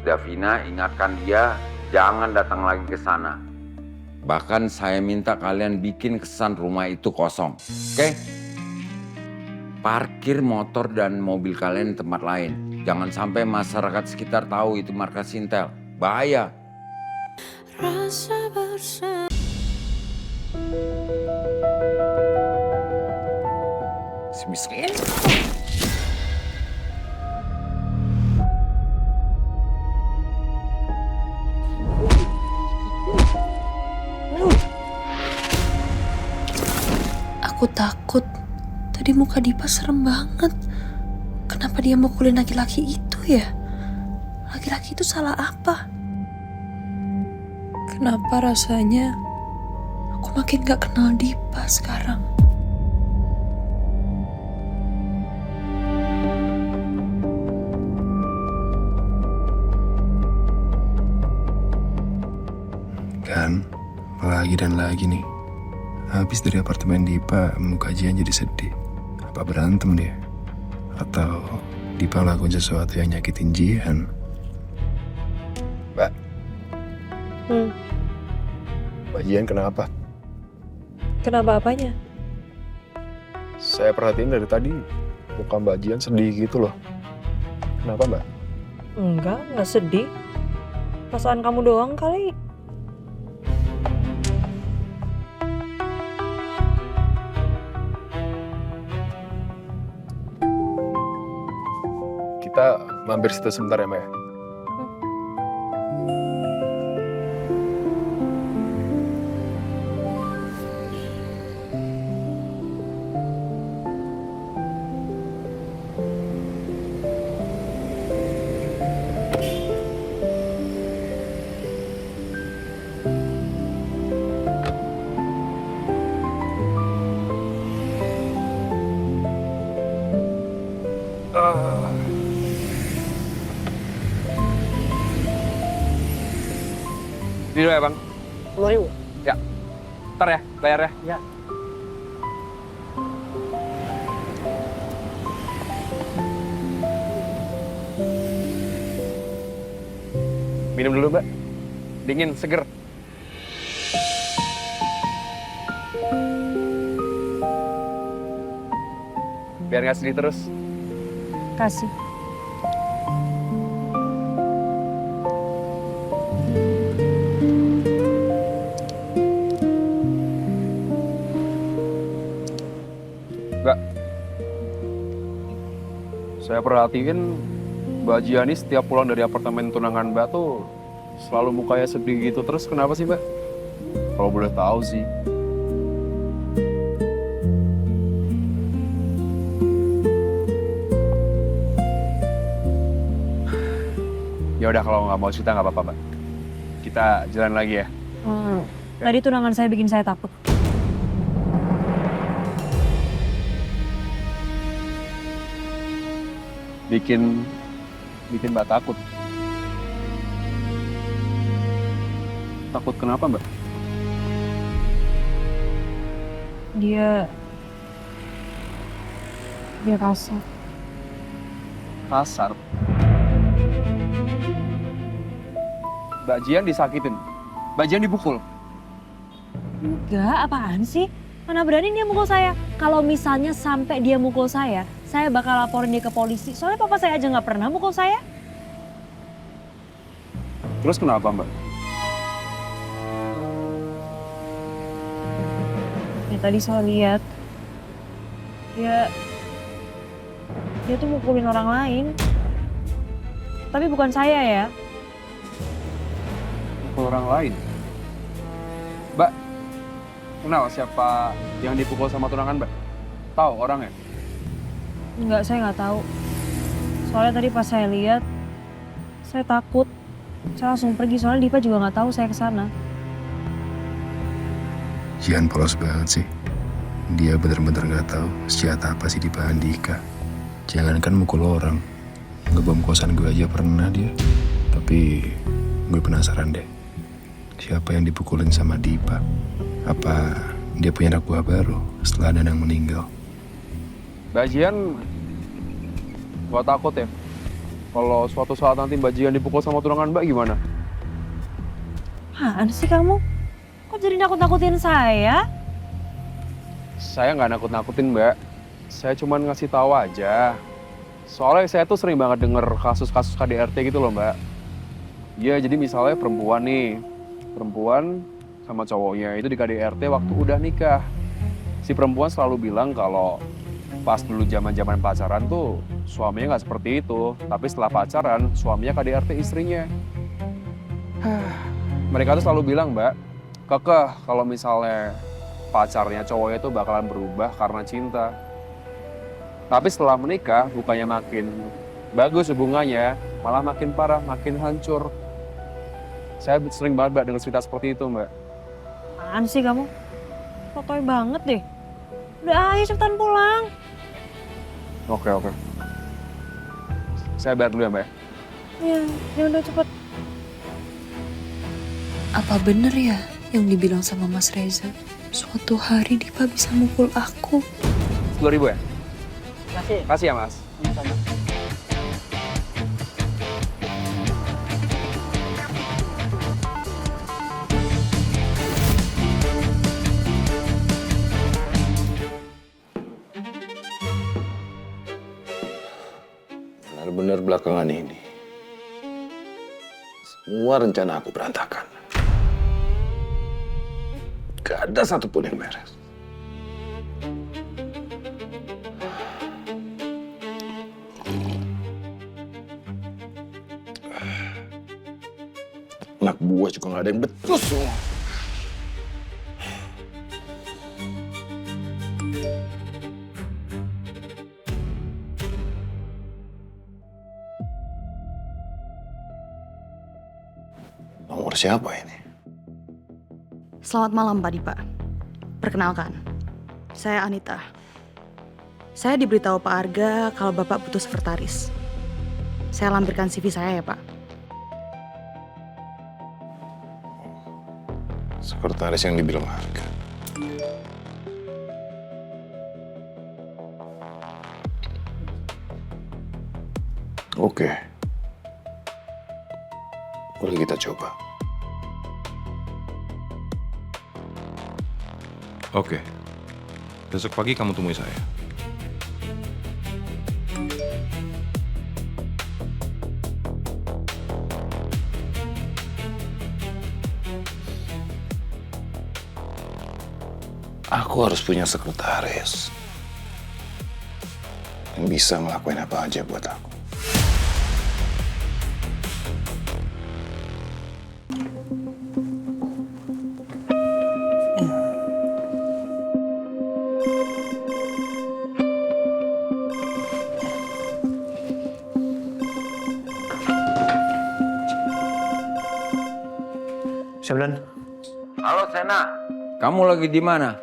Davina, ingatkan dia jangan datang lagi ke sana. Bahkan saya minta kalian bikin kesan rumah itu kosong, oke? Parkir motor dan mobil kalian di tempat lain. Jangan sampai masyarakat sekitar tahu itu markas Sintel. Bahaya. Rasa bersama. Sebisanya. Aku takut. Tadi muka Dipa serem banget. Kenapa dia mukulin laki-laki itu ya? Laki-laki itu salah apa? Kenapa rasanya aku makin gak kenal Dipa sekarang? Kan, lagi dan lagi nih. Habis dari apartemen Dipa, muka Jian jadi sedih. Apa berantem dia? Atau Dipa ngelakuin sesuatu yang nyakitin Jian? Mbak. Mbak Jian kenapa? Kenapa apanya? Saya perhatiin dari tadi, muka Mbak Jian sedih gitu loh. Kenapa, Mbak? Enggak sedih. Perasaan kamu doang kali. Kita mampir situ sebentar ya, Mbak ya? Ini dulu ya bang. 10.000. Ya. Ntar ya, bayarnya. Ya. Minum dulu mbak. Dingin, seger. Biar nggak sedih terus. Kasih. Mbak, saya perhatiin Mbak Jiani setiap pulang dari apartemen tunangan Mbak tuh selalu mukanya sedih gitu terus. Kenapa sih Mbak? Kalau boleh tahu sih. Ya udah kalau nggak mau cerita nggak apa-apa Mbak. Kita jalan lagi ya. Tadi tunangan saya bikin saya takut. Bikin Mbak takut. Takut kenapa Mbak? Dia kasar. Kasar. Mbak Jian disakitin. Mbak Jian dipukul. Enggak, apaan sih? Mana berani dia mukul saya? Kalau misalnya sampai dia mukul saya bakal laporin dia ke polisi. Soalnya papa saya aja nggak pernah mukul saya. Terus kenapa Mbak? Ya tadi saya lihat dia tuh mukulin orang lain. Tapi bukan saya ya. Pukul orang lain. Mbak, kenal siapa yang dipukul sama tunangan Mbak? Tahu orangnya? Enggak, saya nggak tahu. Soalnya tadi pas saya lihat, saya takut. Saya langsung pergi, soalnya Dipa juga nggak tahu saya kesana. Jian polos banget sih. Dia bener-bener gak tahu senjata apa sih Dipa Andika. Jangankan mukul orang, ngebom kosan gue aja pernah dia. Tapi gue penasaran deh, siapa yang dipukulin sama Dipa? Apa dia punya anak buah baru setelah Danang meninggal? Mbak Jian, gak takut ya? kalau suatu saat nanti Mbak Jian dipukul sama tunangan Mbak gimana? Apaan sih kamu? Kok jadi nakut-nakutin saya? Saya nggak nakut-nakutin Mbak. Saya cuma ngasih tahu aja. Soalnya saya tuh sering banget denger kasus-kasus KDRT gitu loh Mbak. Iya, jadi misalnya perempuan nih. Perempuan sama cowoknya itu di KDRT waktu udah nikah. Si perempuan selalu bilang kalau pas dulu zaman-zaman pacaran tuh suaminya nggak seperti itu. Tapi setelah pacaran, suaminya KDRT istrinya. Mereka tuh selalu bilang, Mbak, kekeh kalau misalnya pacarnya cowoknya itu bakalan berubah karena cinta. Tapi setelah menikah, bukannya makin bagus hubungannya, malah makin parah, makin hancur. Saya sering banget Mbak dengar cerita seperti itu, Mbak. Apaan sih kamu? Sotoy banget deh. Udah ayo cepetan pulang. Oke. Saya bayar dulu ya, Mbak. Iya, ya udah cepet. Apa bener ya yang dibilang sama Mas Reza? Suatu hari Dipa bisa mukul aku. 10.000 ya? Makasih. Kasih ya, Mas. Sama. Benar-benar belakangan ini, semua rencana aku berantakan. Gak ada satupun yang beres. Anak buah juga gak ada yang becus semua. Nomor siapa ini? Selamat malam Pak Dipa. Perkenalkan, saya Anita. Saya diberitahu Pak Arga kalau Bapak butuh sekretaris. Saya lampirkan CV saya ya Pak. Sekretaris yang dibilang Harga. Oke. Boleh kita coba. Oke. Besok pagi kamu temui saya. Aku harus punya sekretaris yang bisa ngelakuin apa aja buat aku. Syablan, Halo Sena, kamu lagi di mana?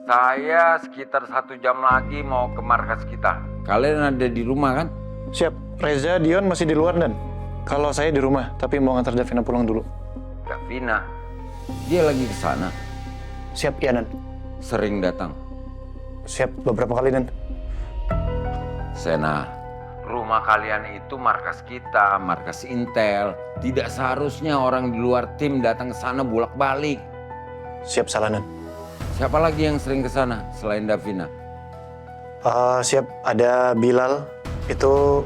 Saya sekitar 1 jam lagi mau ke markas kita. Kalian ada di rumah kan? siap. Reza, Dion masih di luar dan kalau saya di rumah, tapi mau ngantar Davina pulang dulu. Davina, dia lagi ke sana. Siap, iya Dan. Sering datang. Siap, beberapa kali Dan. Sena, rumah kalian itu markas kita, markas Intel. Tidak seharusnya orang di luar tim datang ke sana bolak-balik. Siap, salah Dan. Siapa lagi yang sering ke sana selain Davina? Siap, ada Bilal, itu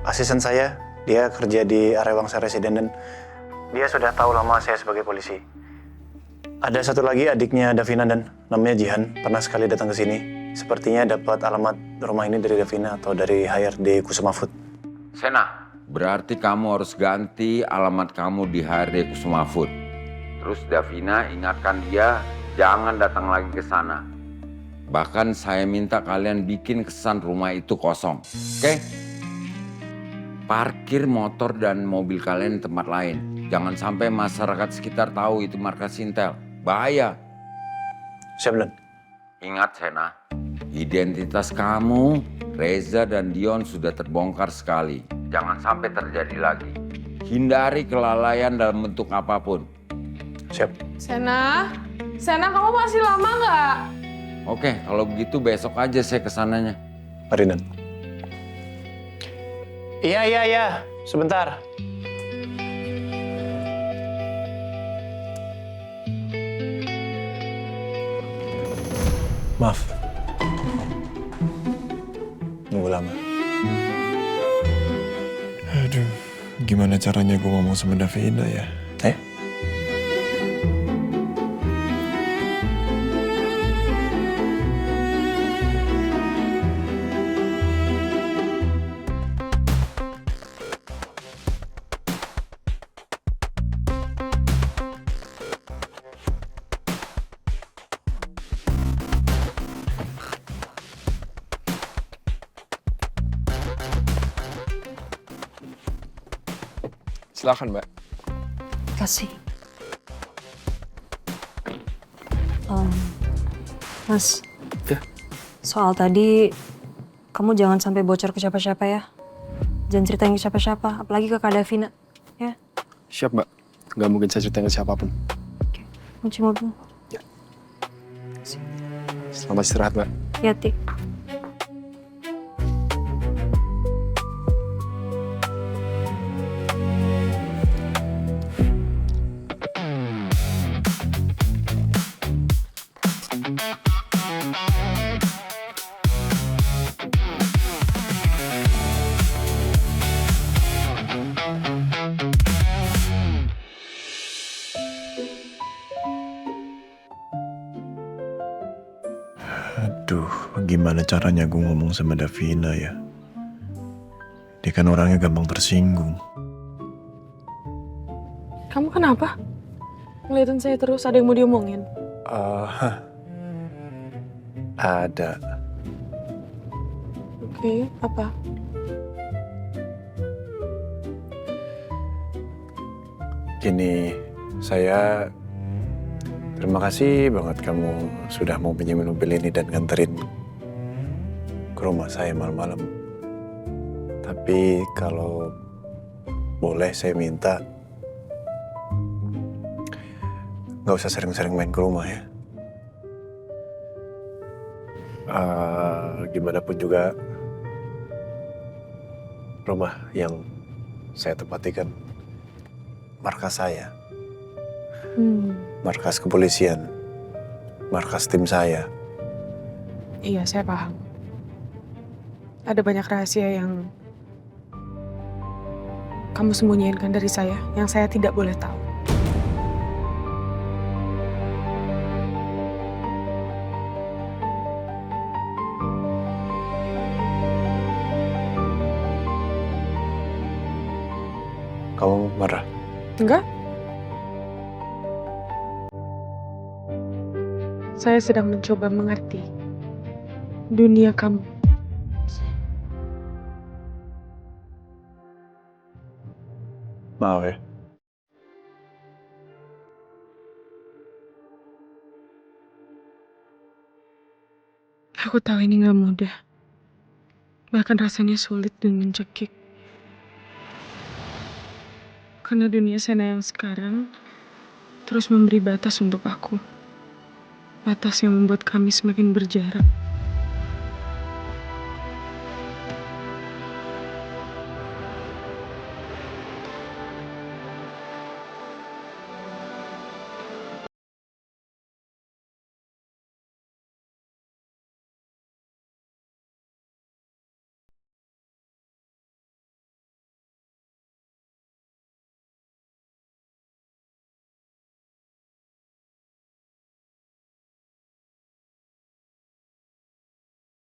asisten saya. Dia kerja di area Wangsa Residen dan dia sudah tahu lama saya sebagai polisi. Ada satu lagi adiknya Davina dan namanya Jihan, pernah sekali datang ke sini. Sepertinya dapat alamat rumah ini dari Davina atau dari HRD Kusuma Food. Sena, berarti kamu harus ganti alamat kamu di HRD Kusuma Food. Terus Davina ingatkan dia jangan datang lagi ke sana. Bahkan saya minta kalian bikin kesan rumah itu kosong. Oke? Parkir motor dan mobil kalian di tempat lain. Jangan sampai masyarakat sekitar tahu itu markas Intel. Bahaya. Siap Dan. Ingat Sena, identitas kamu, Reza dan Dion sudah terbongkar sekali. Jangan sampai terjadi lagi. Hindari kelalaian dalam bentuk apapun. Siap. Sena, kamu masih lama nggak? Oke, kalau begitu besok aja saya kesananya. Mari Dan. Iya. Sebentar. Maaf. Nunggu lama. Aduh, gimana caranya gue ngomong sama Davina ya? Silakan, Mbak. Kasih. Mas. Ya. Soal tadi, kamu jangan sampai bocor ke siapa-siapa ya. Jangan ceritain ke siapa-siapa, apalagi ke Kak Davina. Ya. Siap, Mbak. Nggak mungkin saya ceritain ke siapapun. Oke. Kunci mobil. Selamat istirahat, Mbak. Ya, Ti. Aduh, gimana caranya gue ngomong sama Davina ya? Dia kan orangnya gampang tersinggung. Kamu kenapa? Ngeliatin saya terus, ada yang mau diomongin? Ada. Oke, apa? Gini, saya terima kasih banget kamu sudah mau pinjemin mobil ini dan nganterin ke rumah saya malam-malam. Tapi kalau boleh saya minta nggak usah sering-sering main ke rumah ya. Gimana pun juga rumah yang saya tempati kan markas saya. Markas kepolisian, markas tim saya. Iya, saya paham. Ada banyak rahasia yang kamu sembunyikan dari saya, yang saya tidak boleh tahu. Kamu marah? Enggak? Saya sedang mencoba mengerti dunia kamu. Maaf ya. Aku tahu ini gak mudah. Bahkan rasanya sulit dan mencekik. Karena dunia Sena yang sekarang terus memberi batas untuk aku. Batas yang membuat kami semakin berjarak.